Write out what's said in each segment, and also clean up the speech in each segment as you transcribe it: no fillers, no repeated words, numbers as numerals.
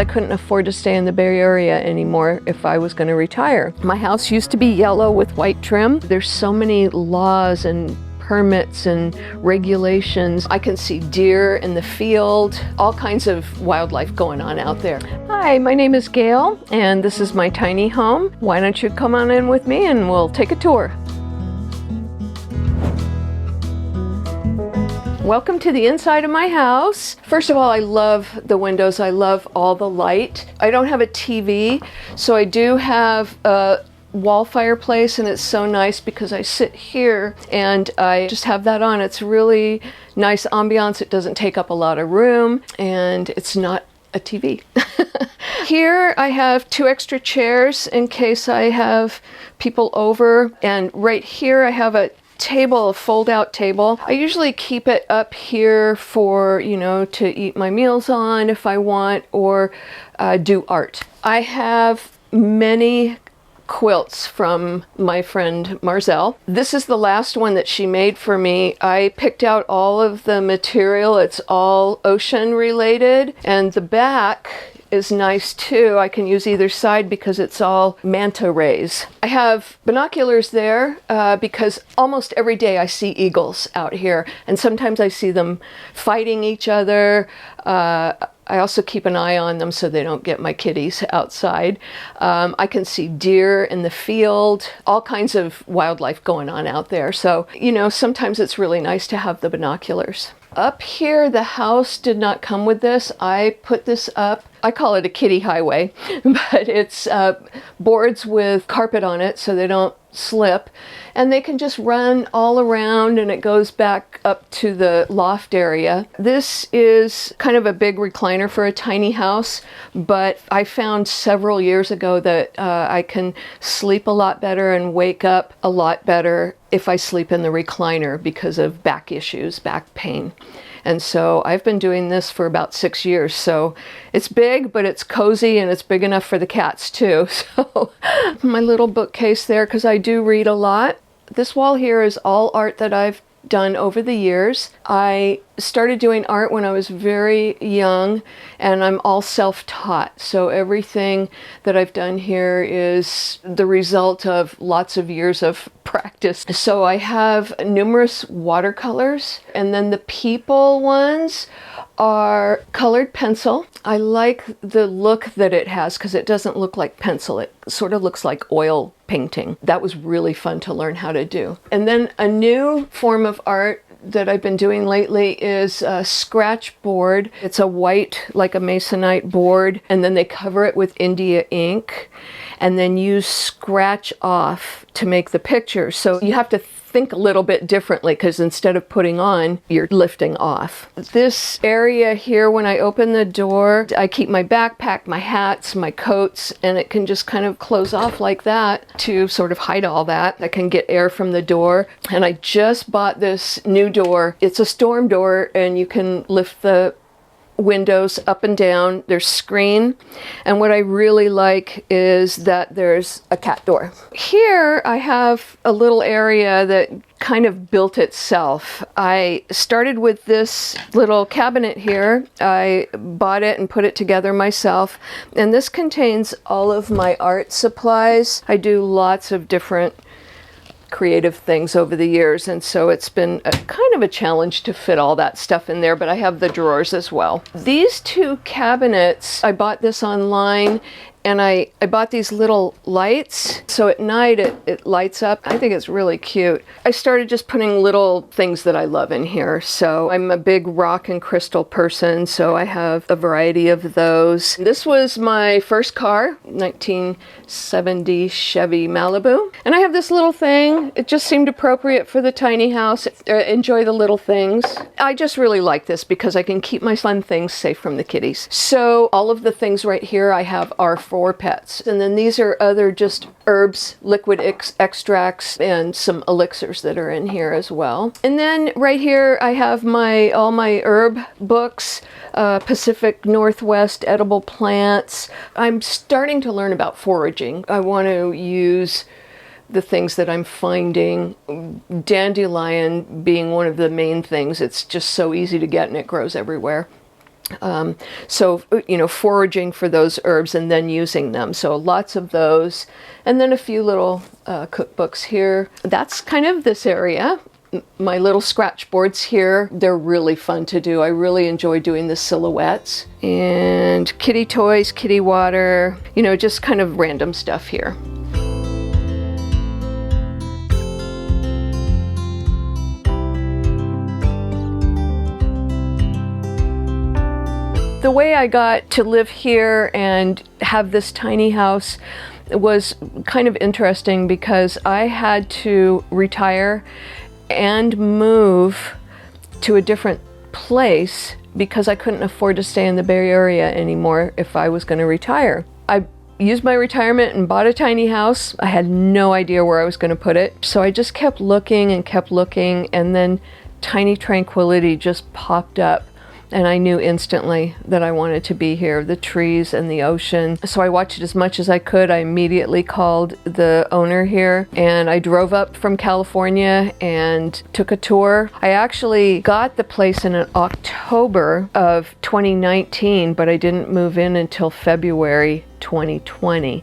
I couldn't afford to stay in the Bay Area anymore if I was going to retire. My house used to be yellow with white trim. There's so many laws and permits and regulations. I can see deer in the field, all kinds of wildlife going on out there. Hi, my name is Gail, and this is my tiny home. Why don't you come on in with me and we'll take a tour. Welcome to the inside of my house. First of all, I love the windows. I love all the light. I don't have a TV, so I do have a wall fireplace, and it's so nice because I sit here and I just have that on. It's really nice ambiance. It doesn't take up a lot of room, and it's not a TV. Here I have 2 extra chairs in case I have people over, and right here I have a table, a fold-out table. I usually keep it up here for, to eat my meals on if I want, or do art. I have many quilts from my friend Marzel. This is the last one that she made for me. I picked out all of the material. It's all ocean related, and the back is nice too. I can use either side because it's all manta rays. I have binoculars there because almost every day I see eagles out here, and sometimes I see them fighting each other. I also keep an eye on them so they don't get my kitties outside. I can see deer in the field, all kinds of wildlife going on out there. So, sometimes it's really nice to have the binoculars. Up here, the house did not come with this. I put this up. I call it a kitty highway, but it's boards with carpet on it so they don't slip, and they can just run all around, and it goes back up to the loft area. This is kind of a big recliner for a tiny house, but I found several years ago that I can sleep a lot better and wake up a lot better if I sleep in the recliner because of back issues, back pain. And so I've been doing this for about 6 years. So it's big, but it's cozy, and it's big enough for the cats too. So my little bookcase there, because I do read a lot. This wall here is all art that I've done over the years. I started doing art when I was very young, and I'm all self-taught. So everything that I've done here is the result of lots of years of practice. So I have numerous watercolors, and then the people ones are colored pencil. I like the look that it has because it doesn't look like pencil. It sort of looks like oil painting. That was really fun to learn how to do. And then a new form of art that I've been doing lately is a scratch board. It's a white, like a masonite board, and then they cover it with India ink and then use scratch off to make the picture. So you have to think a little bit differently because instead of putting on, you're lifting off. This area here, when I open the door, I keep my backpack, my hats, my coats, and it can just kind of close off like that to sort of hide all that. I can get air from the door. And I just bought this new door. It's a storm door, and you can lift the windows up and down. There's screen, and what I really like is that there's a cat door. Here I have a little area that kind of built itself. I started with this little cabinet here. I bought it and put it together myself, and this contains all of my art supplies. I do lots of different creative things over the years, and so it's been a kind of a challenge to fit all that stuff in there, but I have the drawers as well. These 2 cabinets, I bought this online, and I bought these little lights, so at night it lights up. I think it's really cute. I started just putting little things that I love in here. So I'm a big rock and crystal person, so I have a variety of those. This was my first car, 1970 Chevy Malibu. And I have this little thing. It just seemed appropriate for the tiny house. Enjoy the little things. I just really like this because I can keep my fun things safe from the kitties. So all of the things right here I have are for pets. And then these are other just herbs, liquid extracts, and some elixirs that are in here as well. And then right here I have all my herb books, Pacific Northwest edible plants. I'm starting to learn about foraging. I want to use the things that I'm finding, dandelion being one of the main things. It's just so easy to get and it grows everywhere. So, you know, foraging for those herbs and then using them. So lots of those. And then a few little cookbooks here. That's kind of this area. My little scratch boards here, they're really fun to do. I really enjoy doing the silhouettes. And kitty toys, kitty water, you know, just kind of random stuff here. The way I got to live here and have this tiny house was kind of interesting because I had to retire and move to a different place because I couldn't afford to stay in the Bay Area anymore if I was going to retire. I used my retirement and bought a tiny house. I had no idea where I was going to put it. So I just kept looking, and then Tiny Tranquility just popped up. And I knew instantly that I wanted to be here, the trees and the ocean. So I watched it as much as I could. I immediately called the owner here and I drove up from California and took a tour. I actually got the place in October of 2019, but I didn't move in until February 2020.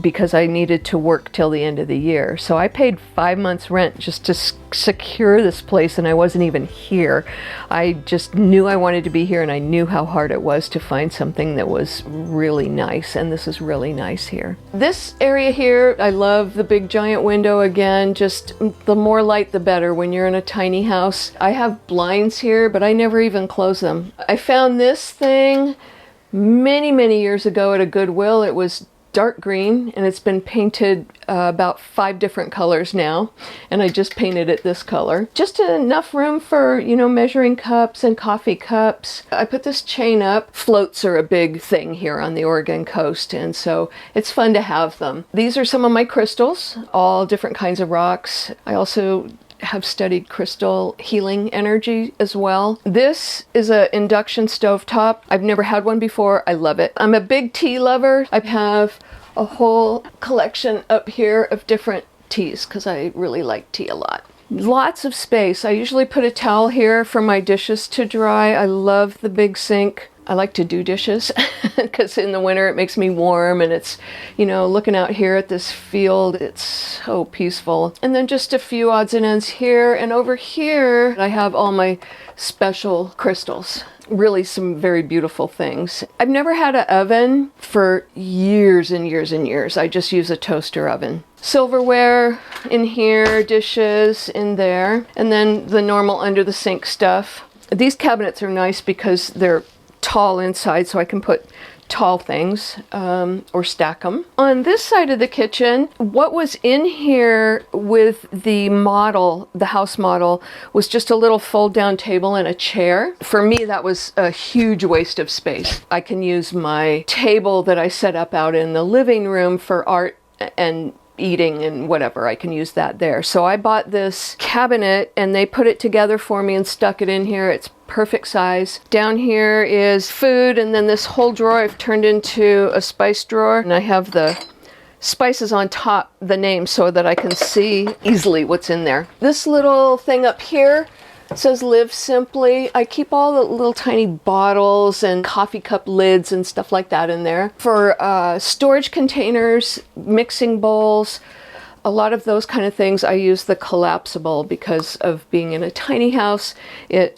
Because I needed to work till the end of the year. So I paid 5 months rent just to secure this place, and I wasn't even here. I just knew I wanted to be here, and I knew how hard it was to find something that was really nice, and this is really nice here. This area here, I love the big giant window again. Just the more light the better when you're in a tiny house. I have blinds here, but I never even close them. I found this thing many years ago at a Goodwill. It was dark green and it's been painted about 5 different colors now, and I just painted it this color. Just enough room for, you know, measuring cups and coffee cups. I put this chain up. Floats are a big thing here on the Oregon coast, and so it's fun to have them. These are some of my crystals, all different kinds of rocks. I also have studied crystal healing energy as well. This is an induction stovetop. I've never had one before. I love it. I'm a big tea lover. I have a whole collection up here of different teas because I really like tea a lot. Lots of space. I usually put a towel here for my dishes to dry. I love the big sink. I like to do dishes because in the winter it makes me warm, and it's, you know, looking out here at this field, it's so peaceful. And then just a few odds and ends here, and over here I have all my special crystals. Really some very beautiful things. I've never had an oven for years and years and years. I just use a toaster oven. Silverware in here, dishes in there, and then the normal under the sink stuff. These cabinets are nice because they're tall inside, so I can put tall things or stack them. On this side of the kitchen, what was in here with the model, the house model, was just a little fold down table and a chair. For me, that was a huge waste of space. I can use my table that I set up out in the living room for art and eating and whatever. I can use that there. So I bought this cabinet and they put it together for me and stuck it in here. It's perfect size. Down here is food, and then this whole drawer I've turned into a spice drawer, and I have the spices on top, the names, so that I can see easily what's in there. This little thing up here says Live Simply. I keep all the little tiny bottles and coffee cup lids and stuff like that in there. For storage containers, mixing bowls, a lot of those kind of things, I use the collapsible because of being in a tiny house. It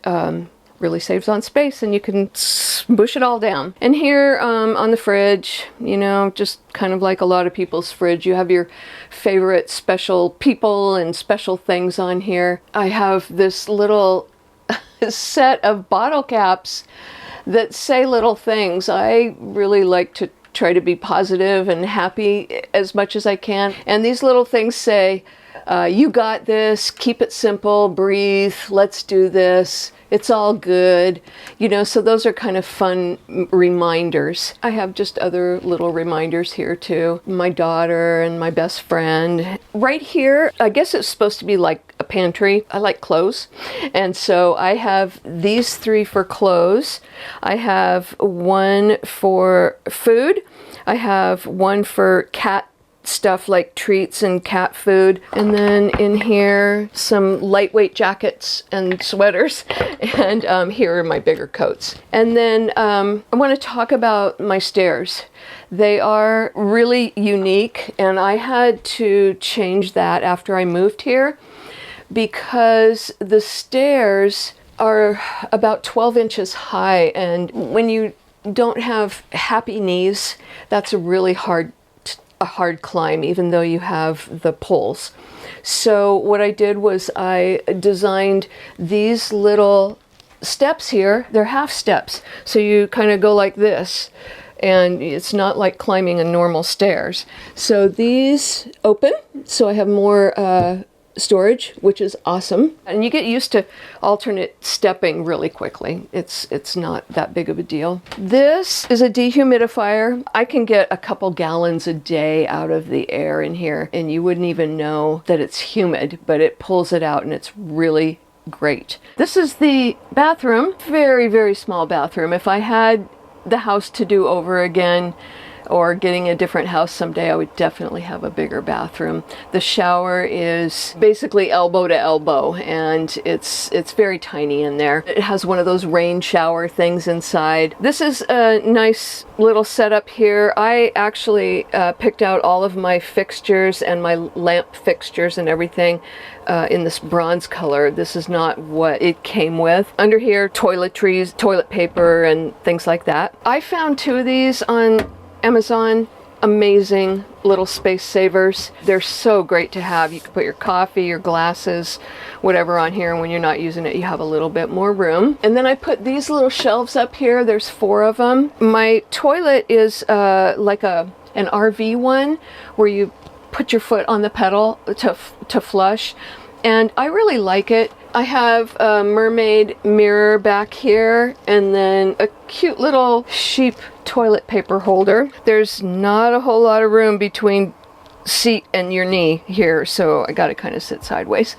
really saves on space and you can smush it all down. And here on the fridge, you know, just kind of like a lot of people's fridge, you have your favorite special people and special things on here. I have this little set of bottle caps that say little things. I really like to try to be positive and happy as much as I can. And these little things say, you got this, keep it simple, breathe, let's do this, it's all good. You know, so those are kind of fun reminders. I have just other little reminders here too. My daughter and my best friend. Right here, I guess it's supposed to be like a pantry. I like clothes. And so I have these 3 for clothes. I have one for food. I have one for cat stuff like treats and cat food. And then in here, some lightweight jackets and sweaters. And here are my bigger coats. And then I want to talk about my stairs. They are really unique, and I had to change that after I moved here because the stairs are about 12 inches high, and when you don't have happy knees, that's a really hard climb, even though you have the poles. So what I did was I designed these little steps here. They're half steps, so you kind of go like this, and it's not like climbing a normal stairs. So these open, so I have more storage, which is awesome. And you get used to alternate stepping really quickly. It's not that big of a deal. This is a dehumidifier. I can get a couple gallons a day out of the air in here, and you wouldn't even know that it's humid, but it pulls it out, and it's really great. This is the bathroom. Very, very small bathroom. If I had the house to do over again, or getting a different house someday, I would definitely have a bigger bathroom. The shower is basically elbow to elbow, and it's very tiny in there. It has one of those rain shower things inside. This is a nice little setup here. I actually picked out all of my fixtures and my lamp fixtures and everything in this bronze color. This is not what it came with. Under here, toiletries, toilet paper, and things like that. I found 2 of these on Amazon. Amazing little space savers. They're so great to have. You can put your coffee, your glasses, whatever on here, and when you're not using it, you have a little bit more room. And then I put these little shelves up here. There's 4 of them. My toilet is like an RV one where you put your foot on the pedal to flush, and I really like it. I have a mermaid mirror back here, and then a cute little sheep toilet paper holder. There's not a whole lot of room between seat and your knee here, so I gotta kind of sit sideways.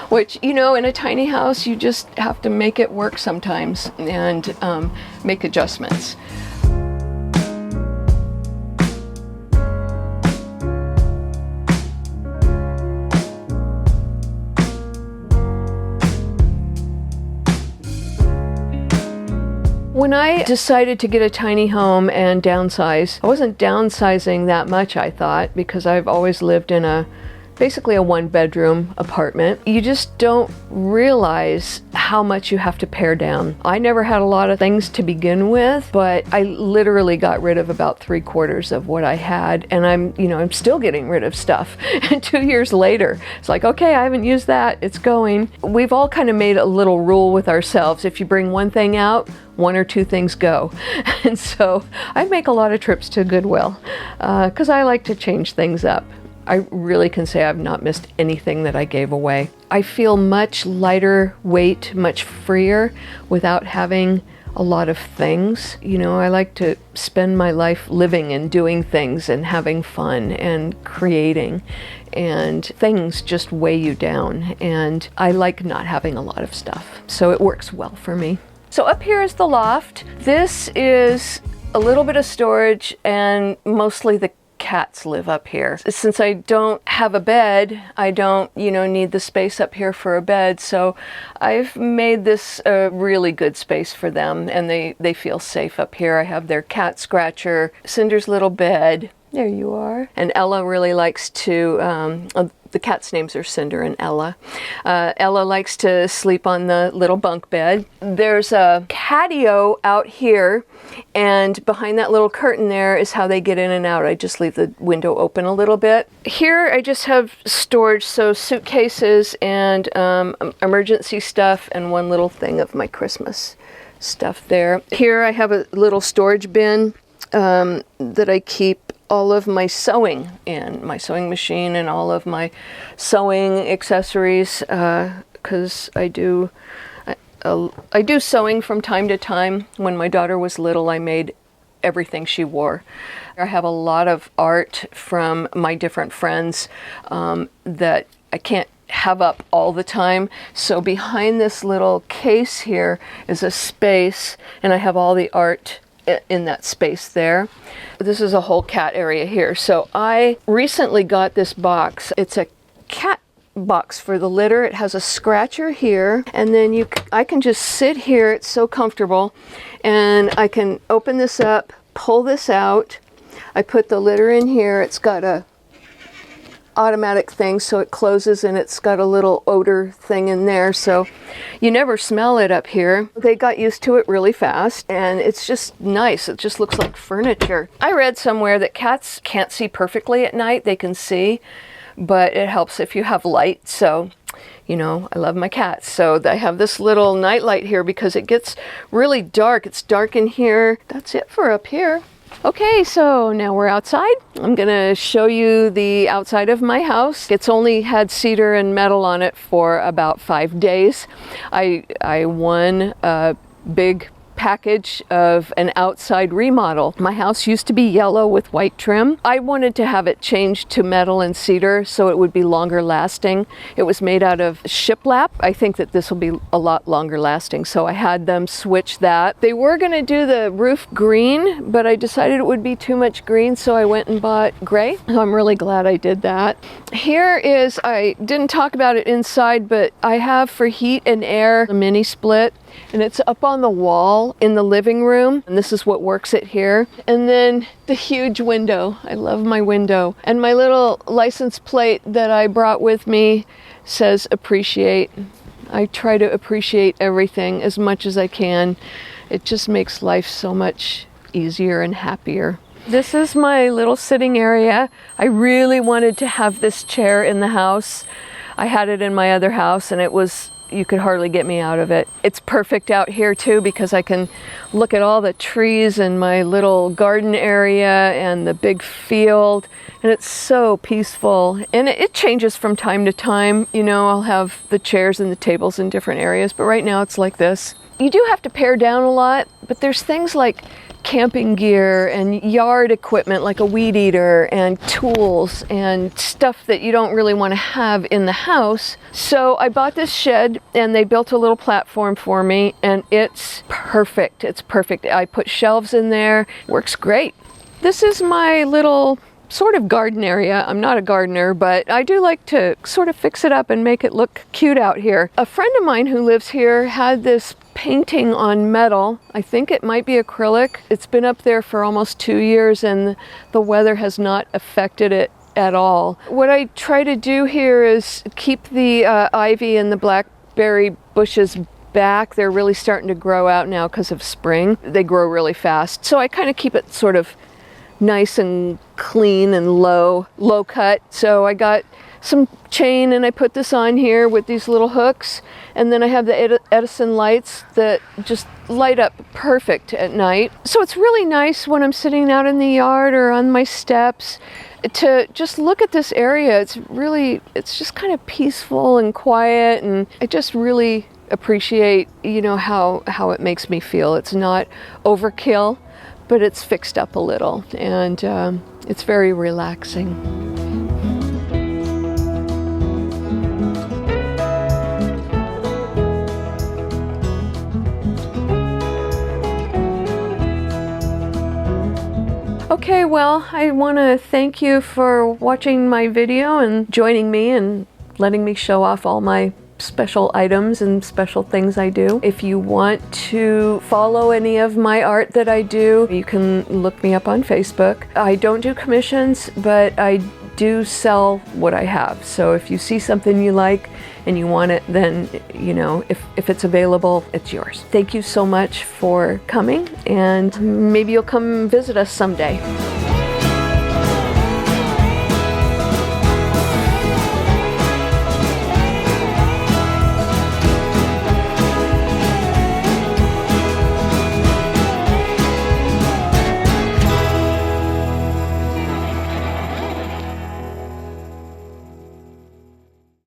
Which, you know, in a tiny house, you just have to make it work sometimes and make adjustments. When I decided to get a tiny home and downsize, I wasn't downsizing that much, I thought, because I've always lived in basically a 1-bedroom apartment. You just don't realize how much you have to pare down. I never had a lot of things to begin with, but I literally got rid of about 3/4 of what I had, and I'm still getting rid of stuff. And 2 years later, it's like, okay, I haven't used that, it's going. We've all kind of made a little rule with ourselves. If you bring one thing out, 1 or 2 things go. And so I make a lot of trips to Goodwill because I like to change things up. I really can say I've not missed anything that I gave away. I feel much lighter weight, much freer without having a lot of things. You know, I like to spend my life living and doing things and having fun and creating, and things just weigh you down, and I like not having a lot of stuff. So it works well for me. So up here is the loft. This is a little bit of storage, and mostly the cats live up here. Since I don't have a bed, I don't, need the space up here for a bed, so I've made this a really good space for them, and they feel safe up here. I have their cat scratcher, Cinder's little bed. There you are. And Ella really likes to, the cats' names are Cinder and Ella. Ella likes to sleep on the little bunk bed. There's a patio out here, and behind that little curtain there is how they get in and out. I just leave the window open a little bit. Here I just have storage, so suitcases and emergency stuff, and one little thing of my Christmas stuff there. Here I have a little storage bin that I keep all of my sewing in, my sewing machine and all of my sewing accessories, because I do sewing from time to time. When my daughter was little, I made everything she wore. I have a lot of art from my different friends that I can't have up all the time. So behind this little case here is a space, and I have all the art in that space there. This is a whole cat area here. So I recently got this box. It's a cat box for the litter. It has a scratcher here, and then I can just sit here. It's so comfortable, and I can open this up, pull this out. I put the litter in here. It's got a automatic thing, so it closes, and it's got a little odor thing in there, so you never smell it up here. They got used to it really fast, and it's just nice. It just looks like furniture. I read somewhere that cats can't see perfectly at night. They can see, but it helps if you have light. So, you know, I love my cats, so I have this little night light here because it gets really dark. It's dark in here. That's it for up here. Okay, so now we're outside. I'm gonna show you the outside of my house. It's only had cedar and metal on it for about 5 days. I won a big package of an outside remodel. My house used to be yellow with white trim. I wanted to have it changed to metal and cedar so it would be longer lasting. It was made out of shiplap. I think that this will be a lot longer lasting, so I had them switch that. They were going to do the roof green, but I decided it would be too much green, so I went and bought gray. So I'm really glad I did that. Here is, I didn't talk about it inside, but I have for heat and air a mini split, and it's up on the wall in the living room, and this is what works it here. And then the huge window. I love my window. And my little license plate that I brought with me says appreciate. I try to appreciate everything as much as I can. It just makes life so much easier and happier. This is my little sitting area. I really wanted to have this chair in the house. I had it in my other house, and you could hardly get me out of it. It's perfect out here too because I can look at all the trees and my little garden area and the big field, and it's so peaceful. And it changes from time to time. You know, I'll have the chairs and the tables in different areas, but right now it's like this. You do have to pare down a lot, but there's things like camping gear and yard equipment like a weed eater and tools and stuff that you don't really want to have in the house. So I bought this shed, and they built a little platform for me, and it's perfect. It's perfect. I put shelves in there. Works great. This is my little sort of garden area. I'm not a gardener, but I do like to sort of fix it up and make it look cute out here. A friend of mine who lives here had this painting on metal. I think it might be acrylic. It's been up there for almost 2 years, and the weather has not affected it at all. What I try to do here is keep the ivy and the blackberry bushes back. They're really starting to grow out now because of spring. They grow really fast. So I kind of keep it sort of nice and clean and low cut. So I got some chain, and I put this on here with these little hooks, and then I have the Edison lights that just light up perfect at night. So it's really nice when I'm sitting out in the yard or on my steps to just look at this area. It's just kind of peaceful and quiet, and I just really appreciate, you know, how it makes me feel. It's not overkill, but it's fixed up a little, and it's very relaxing. Okay, well, I want to thank you for watching my video and joining me and letting me show off all my special items and special things I do. If you want to follow any of my art that I do, you can look me up on Facebook. I don't do commissions, but I do sell what I have. So if you see something you like and you want it, then, you know, if it's available, it's yours. Thank you so much for coming, and maybe you'll come visit us someday.